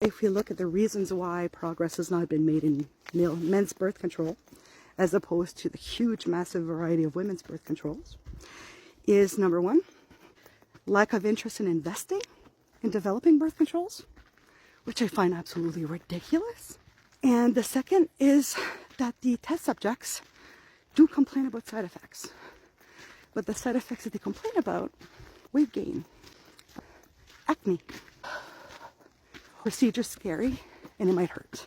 If we look at the reasons why progress has not been made in men's birth control, as opposed to the huge, massive variety of women's birth controls, is number one, lack of interest in investing in developing birth controls, which I find absolutely ridiculous. And the second is that the test subjects do complain about side effects. But the side effects that they complain about, weight gain, acne, procedure's scary, and it might hurt.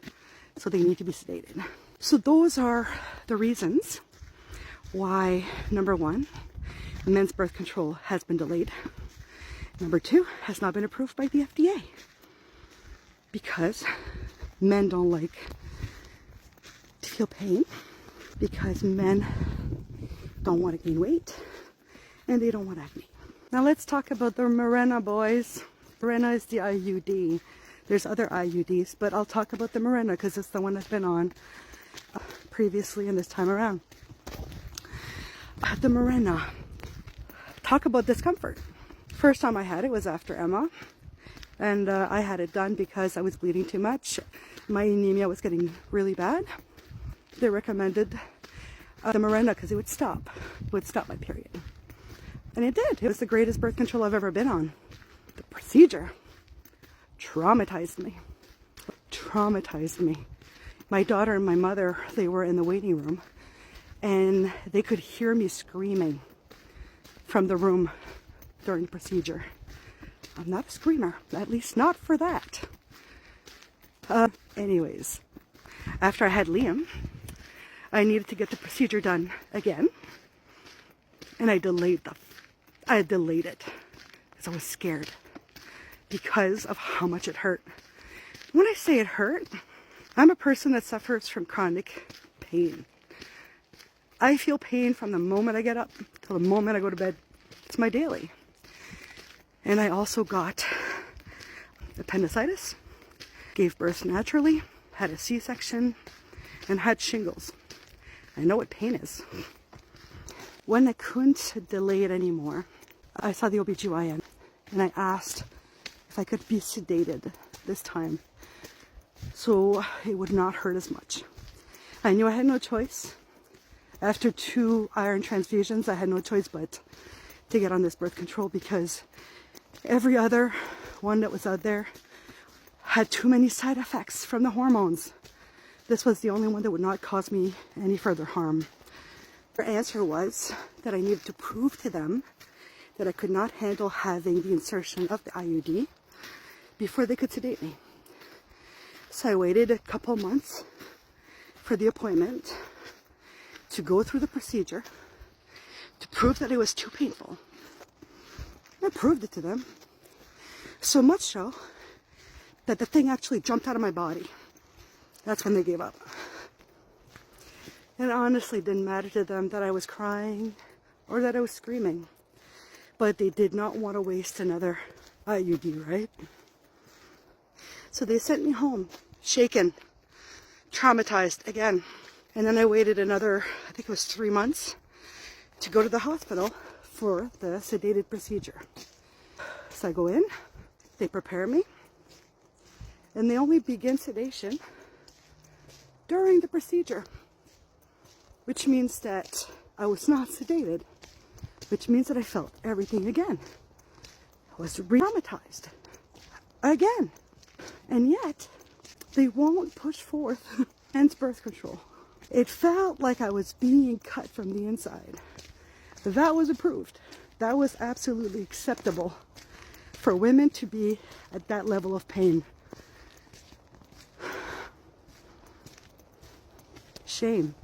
So they need to be sedated. So those are the reasons why, number one, men's birth control has been delayed. Number two, has not been approved by the FDA. Because men don't like to feel pain, because men don't want to gain weight, and they don't want acne. Now let's talk about the Mirena, boys. Mirena is the IUD. There's other IUDs, but I'll talk about the Mirena because it's the one I've been on previously and this time around. The Mirena. Talk about discomfort. First time I had it was after Emma, and I had it done because I was bleeding too much. My anemia was getting really bad. They recommended the Mirena because it would stop my period. And it did. It was the greatest birth control I've ever been on. The procedure traumatized me. My daughter and my mother, they were in the waiting room, and they could hear me screaming from the room during the procedure. I'm not a screamer, at least not for that. Anyways, after I had Liam, I needed to get the procedure done again, and I delayed it because I was scared because of how much it hurt. When I say it hurt, I'm a person that suffers from chronic pain. I feel pain from the moment I get up till the moment I go to bed. It's my daily. And I also got appendicitis, gave birth naturally, had a C-section, and had shingles. I know what pain is. When I couldn't delay it anymore, I saw the OBGYN and I asked if I could be sedated this time so it would not hurt as much. I knew I had no choice. After 2 iron transfusions, I had no choice but to get on this birth control because every other one that was out there had too many side effects from the hormones. This was the only one that would not cause me any further harm. Their answer was that I needed to prove to them that I could not handle having the insertion of the IUD before they could sedate me. So I waited a couple months for the appointment to go through the procedure to prove that it was too painful. I proved it to them. So much so that the thing actually jumped out of my body. That's when they gave up. It honestly didn't matter to them that I was crying or that I was screaming. But they did not want to waste another IUD, right? So they sent me home, shaken, traumatized again. And then I waited another, I think it was 3 months, to go to the hospital for the sedated procedure. So I go in, they prepare me, and they only begin sedation during the procedure, which means that I was not sedated, which means that I felt everything again. I was re-traumatized again. And yet, they won't push forth men's birth control. It felt like I was being cut from the inside. That was approved. That was absolutely acceptable for women to be at that level of pain. Shame.